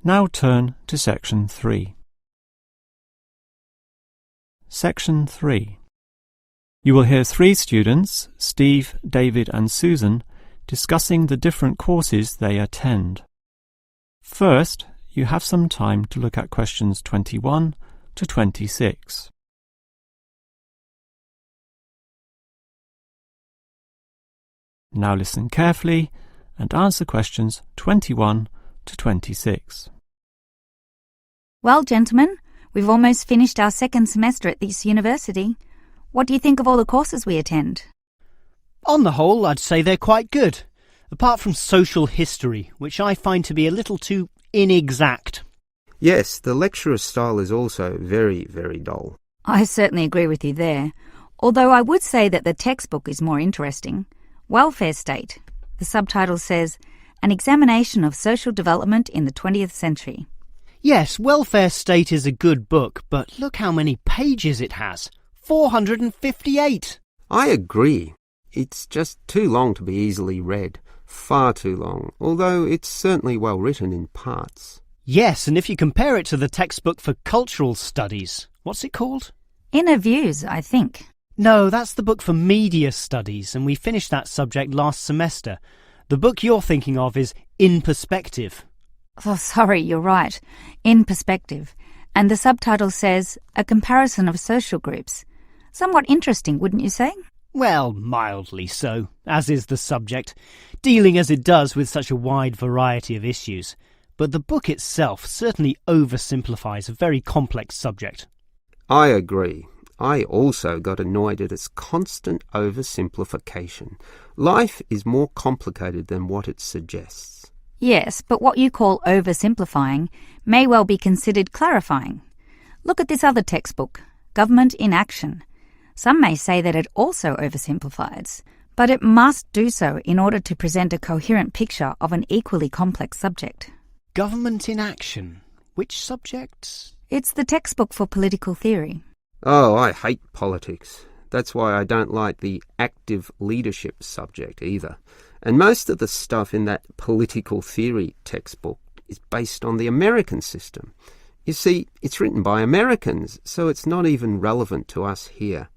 Now turn to Section 3. Section 3. You will hear 3 students, Steve, David and Susan, discussing the different courses they attend. First, you have some time to look at questions 21 to 26. Now listen carefully and answer questions 21 to 26. Well, gentlemen, we've almost finished our second semester at this university. What do you think of all the courses we attend? On the whole, I'd say they're quite good, apart from social history, which I find to be a little too inexact. Yes, the lecturer's style is also very, very dull. I certainly agree with you there, although I would say that the textbook is more interesting. Welfare State. The subtitle says, An Examination of Social Development in the 20th Century. Yes, Welfare State is a good book, but look how many pages it has. 458! I agree. It's just too long to be easily read. Far too long, although it's certainly well written in parts. Yes, and if you compare it to the textbook for cultural studies, what's it called? Inner Views, I think. No, that's the book for media studies, and we finished that subject last semester. The book you're thinking of is In Perspective. Oh, sorry, you're right. In Perspective. And the subtitle says, A Comparison of Social Groups. Somewhat interesting, wouldn't you say? Well, mildly so, as is the subject, dealing as it does with such a wide variety of issues. But the book itself certainly oversimplifies a very complex subject. I agree. I also got annoyed at its constant oversimplification. Life is more complicated than what it suggests. Yes, but what you call oversimplifying may well be considered clarifying. Look at this other textbook, Government in Action. Some may say that it also oversimplifies, but it must do so in order to present a coherent picture of an equally complex subject. Government in Action? Which subject? It's the textbook for political theory. Oh, I hate politics. That's why I don't like the active leadership subject either. And most of the stuff in that political theory textbook is based on the American system. You see, it's written by Americans, so it's not even relevant to us here.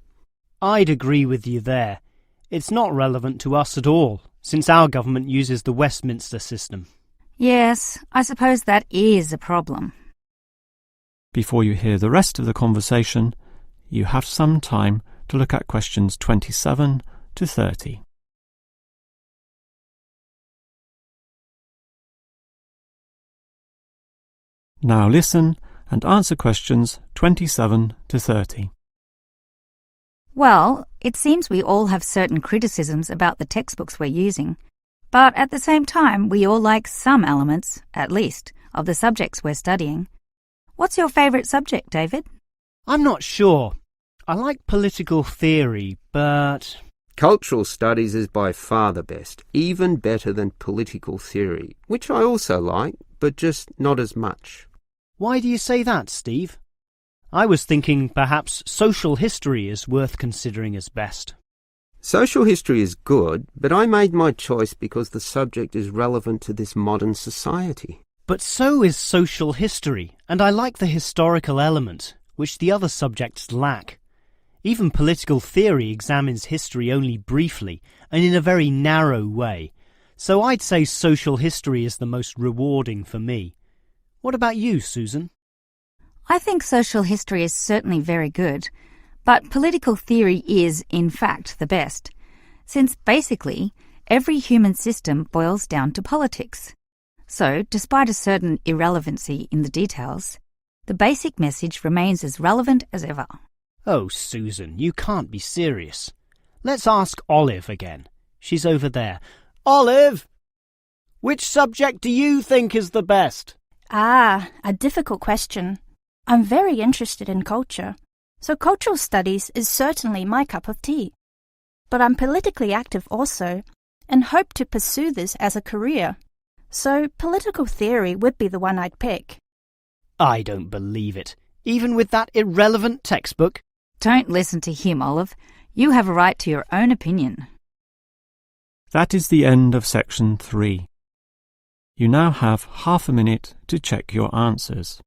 I'd agree with you there. It's not relevant to us at all, since our government uses the Westminster system. Yes, I suppose that is a problem. Before you hear the rest of the conversation, you have some time to look at questions 27 to 30. Now listen and answer questions 27 to 30. Well, it seems we all have certain criticisms about the textbooks we're using, but at the same time we all like some elements, at least, of the subjects we're studying. What's your favourite subject, David? I'm not sure. I like political theory, but... Cultural studies is by far the best, even better than political theory, which I also like, but just not as much. Why do you say that, Steve? I was thinking perhaps social history is worth considering as best. Social history is good, but I made my choice because the subject is relevant to this modern society. But so is social history, and I like the historical element, which the other subjects lack. Even political theory examines history only briefly and in a very narrow way, so I'd say social history is the most rewarding for me. What about you, Susan? I think social history is certainly very good, but political theory is, in fact, the best, since basically every human system boils down to politics. So, despite a certain irrelevancy in the details, the basic message remains as relevant as ever. Oh, Susan, you can't be serious. Let's ask Olive again. She's over there. Olive! Which subject do you think is the best? Ah, a difficult question. I'm very interested in culture, so cultural studies is certainly my cup of tea. But I'm politically active also, and hope to pursue this as a career. So political theory would be the one I'd pick. I don't believe it. Even with that irrelevant textbook? Don't listen to him, Olive. You have a right to your own opinion. That is the end of Section 3. You now have half a minute to check your answers.